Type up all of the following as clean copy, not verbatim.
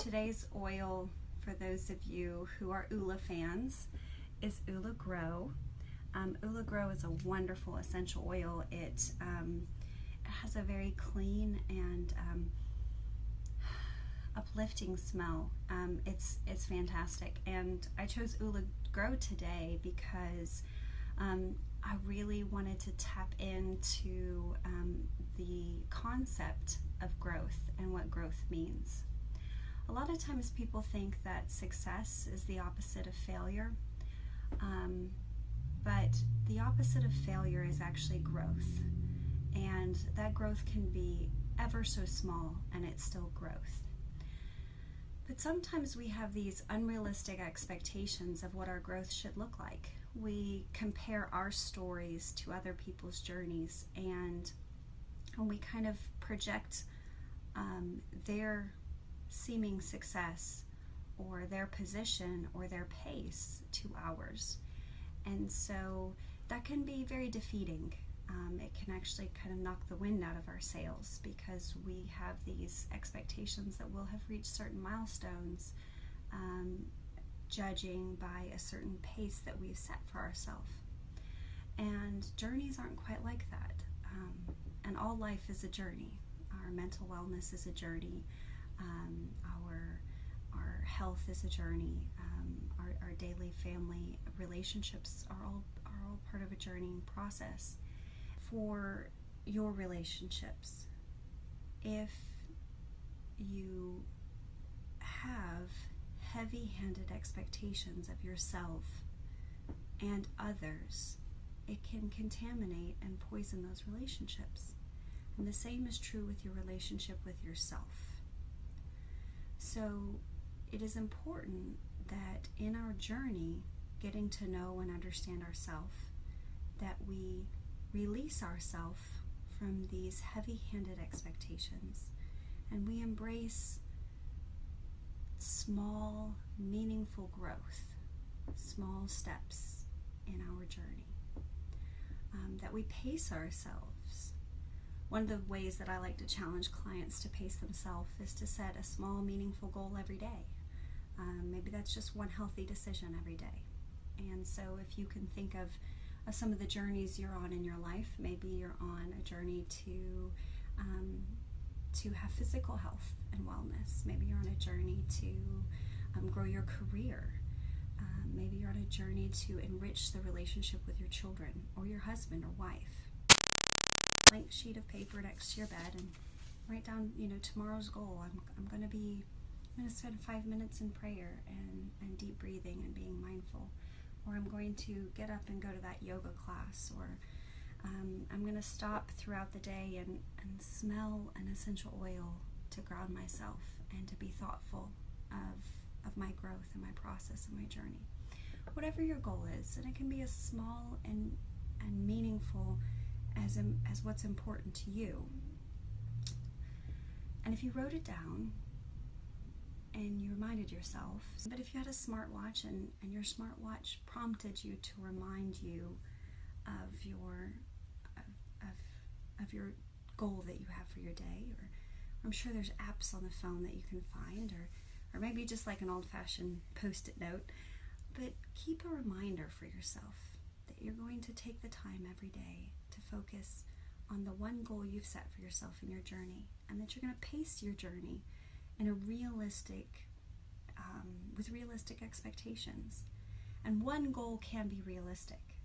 Today's oil, for those of you who are Oola fans, is Oola Grow. Oola Grow is a wonderful essential oil. It has a very clean and uplifting smell. It's fantastic, and I chose Oola Grow today because I really wanted to tap into the concept of growth and what growth means. A lot of times people think that success is the opposite of failure, but the opposite of failure is actually growth, and that growth can be ever so small and it's still growth. But sometimes we have these unrealistic expectations of what our growth should look like. We compare our stories to other people's journeys, and we kind of project their seeming success or their position or their pace to ours. And so that can be very defeating. It can actually kind of knock the wind out of our sails because we have these expectations that we'll have reached certain milestones, judging by a certain pace that we've set for ourselves. And journeys aren't quite like that. And all life is a journey. Our mental wellness is a journey. Our health is a journey. Our daily family relationships are all part of a journeying process. For your relationships, if you have heavy-handed expectations of yourself and others, it can contaminate and poison those relationships. And the same is true with your relationship with yourself. So it is important that in our journey, getting to know and understand ourselves, that we release ourselves from these heavy-handed expectations and we embrace small, meaningful growth, small steps in our journey, that we pace ourselves. One of the ways that I like to challenge clients to pace themselves is to set a small, meaningful goal every day. Maybe that's just one healthy decision every day. And so if you can think of some of the journeys you're on in your life, maybe you're on a journey to have physical health and wellness. Maybe you're on a journey to grow your career. Maybe you're on a journey to enrich the relationship with your children or your husband or wife. Blank sheet of paper next to your bed and write down, tomorrow's goal. I'm going to spend 5 minutes in prayer and deep breathing and being mindful. Or I'm going to get up and go to that yoga class, or I'm going to stop throughout the day and smell an essential oil to ground myself and to be thoughtful of my growth and my process and my journey. Whatever your goal is, and it can be as small and meaningful as what's important to you. And if you wrote it down and you reminded yourself, but if you had a smartwatch and your smartwatch prompted you to remind you of your goal that you have for your day, or I'm sure there's apps on the phone that you can find, or maybe just like an old-fashioned post-it note, but keep a reminder for yourself that you're going to take the time every day to focus on the one goal you've set for yourself in your journey, and that you're going to pace your journey in a realistic, with realistic expectations. And one goal can be realistic.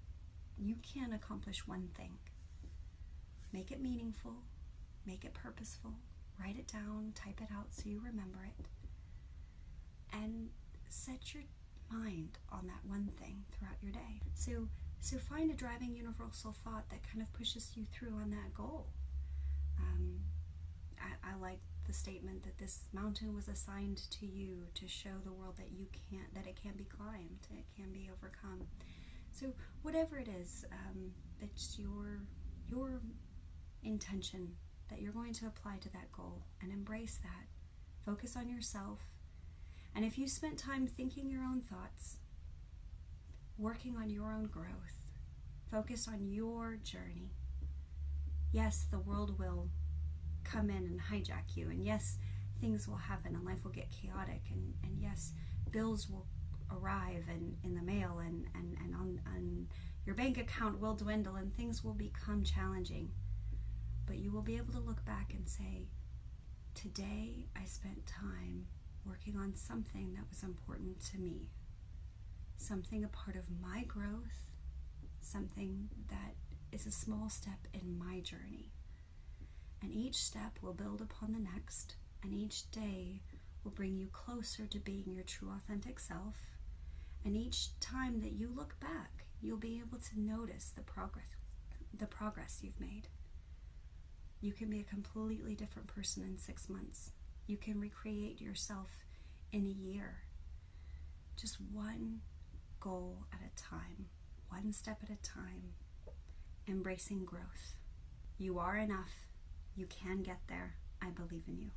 You can accomplish one thing. Make it meaningful, make it purposeful, write it down, type it out so you remember it, and set your mind on that one thing throughout your day. So find a driving universal thought that kind of pushes you through on that goal. I like the statement that this mountain was assigned to you to show the world that it can be climbed, it can be overcome. So whatever it is, it's your intention that you're going to apply to that goal, and embrace that. Focus on yourself. And if you spent time thinking your own thoughts, working on your own growth, focus on your journey, yes, the world will come in and hijack you, and yes, things will happen and life will get chaotic, and yes, bills will arrive and in the mail, and on your bank account will dwindle, and things will become challenging. But you will be able to look back and say, today I spent time working on something that was important to me, something a part of my growth, something that is a small step in my journey. And each step will build upon the next, and each day will bring you closer to being your true authentic self. And each time that you look back, you'll be able to notice the progress you've made. You can be a completely different person in 6 months. You can recreate yourself in a year. Just one goal at a time, one step at a time, embracing growth. You are enough. You can get there. I believe in you.